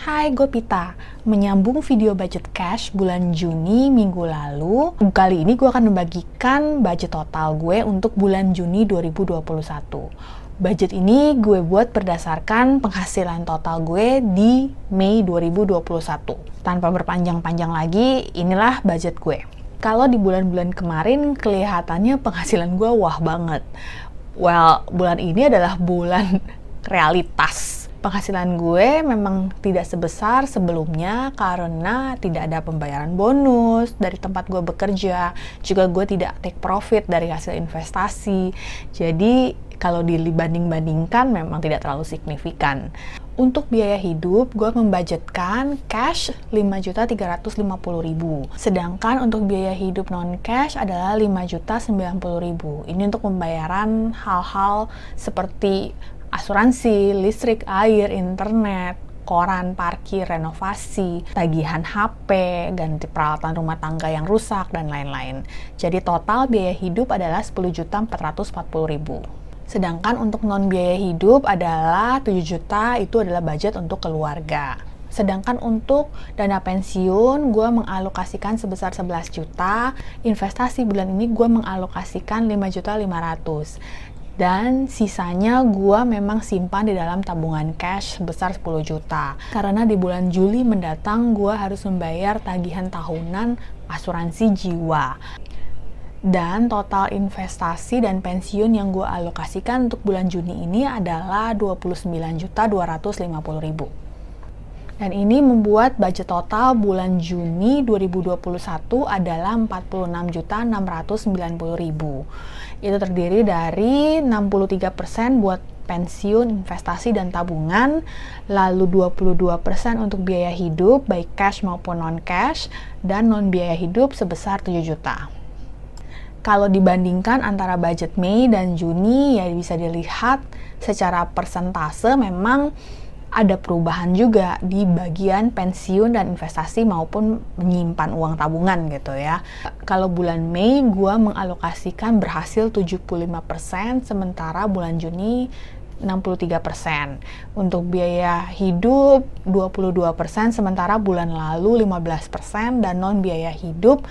Hai, gue Pita. Menyambung video budget cash bulan Juni minggu lalu, kali ini gue akan membagikan budget total gue untuk bulan Juni 2021. Budget ini gue buat berdasarkan penghasilan total gue di Mei 2021. Tanpa berpanjang-panjang lagi, inilah budget gue. Kalau di bulan-bulan kemarin kelihatannya penghasilan gue wah banget. Well, bulan ini adalah bulan realitas. Penghasilan gue memang tidak sebesar sebelumnya karena tidak ada pembayaran bonus dari tempat gue bekerja. Juga gue tidak take profit dari hasil investasi. Jadi kalau dibanding-bandingkan memang tidak terlalu signifikan. Untuk biaya hidup, gue membudgetkan cash 5.350.000. Sedangkan untuk biaya hidup non-cash adalah 5.090.000. Ini untuk pembayaran hal-hal seperti asuransi, listrik, air, internet, koran, parkir, renovasi, tagihan HP, ganti peralatan rumah tangga yang rusak, dan lain-lain. Jadi total biaya hidup adalah 10.440.000. Sedangkan untuk non-biaya hidup adalah 7 juta, itu adalah budget untuk keluarga. Sedangkan untuk dana pensiun, gue mengalokasikan sebesar 11 juta. Investasi bulan ini gue mengalokasikan 5.500.000. Dan sisanya gue memang simpan di dalam tabungan cash sebesar 10 juta. Karena di bulan Juli mendatang gue harus membayar tagihan tahunan asuransi jiwa. Dan total investasi dan pensiun yang gue alokasikan untuk bulan Juni ini adalah 29.250.000. Dan ini membuat budget total bulan Juni 2021 adalah 46.690.000. Itu terdiri dari 63% buat pensiun, investasi, dan tabungan, lalu 22% untuk biaya hidup, baik cash maupun non-cash, dan non-biaya hidup sebesar 7 juta. Kalau dibandingkan antara budget Mei dan Juni, ya bisa dilihat secara persentase memang ada perubahan juga di bagian pensiun dan investasi maupun menyimpan uang tabungan gitu ya. Kalau bulan Mei gue mengalokasikan berhasil 75%, sementara bulan Juni 63%. Untuk biaya hidup 22%, sementara bulan lalu 15%, dan non biaya hidup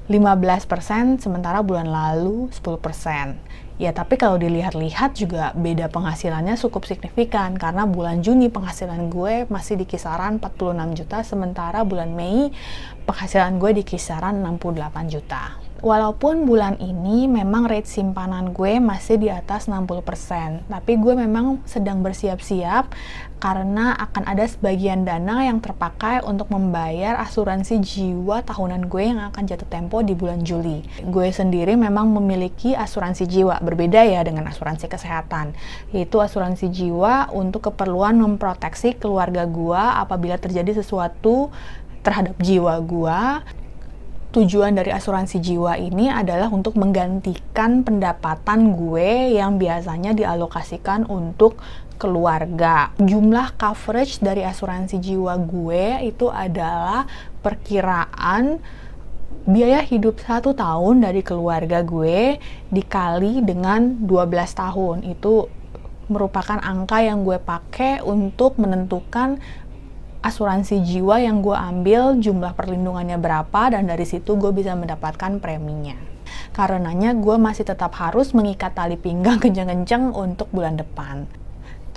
15%, sementara bulan lalu 10%. Ya, tapi kalau dilihat-lihat juga beda penghasilannya cukup signifikan karena bulan Juni penghasilan gue masih di kisaran 46 juta, sementara bulan Mei penghasilan gue di kisaran 68 juta. Walaupun bulan ini memang rate simpanan gue masih di atas 60%, tapi gue memang sedang bersiap-siap karena akan ada sebagian dana yang terpakai untuk membayar asuransi jiwa tahunan gue yang akan jatuh tempo di bulan Juli. Gue sendiri memang memiliki asuransi jiwa, berbeda ya dengan asuransi kesehatan, yaitu asuransi jiwa untuk keperluan memproteksi keluarga gue apabila terjadi sesuatu terhadap jiwa gue. Tujuan dari asuransi jiwa ini adalah untuk menggantikan pendapatan gue yang biasanya dialokasikan untuk keluarga. Jumlah coverage dari asuransi jiwa gue itu adalah perkiraan biaya hidup 1 tahun dari keluarga gue dikali dengan 12 tahun. Itu merupakan angka yang gue pakai untuk menentukan asuransi jiwa yang gue ambil, jumlah perlindungannya berapa, dan dari situ gue bisa mendapatkan preminya. Karenanya gue masih tetap harus mengikat tali pinggang kenceng-kenceng untuk bulan depan.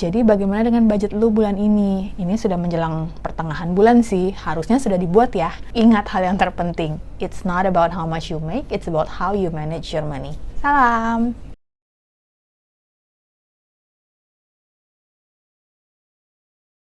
Jadi bagaimana dengan budget lu bulan ini? Ini sudah menjelang pertengahan bulan sih, harusnya sudah dibuat ya. Ingat hal yang terpenting, it's not about how much you make, it's about how you manage your money. Salam!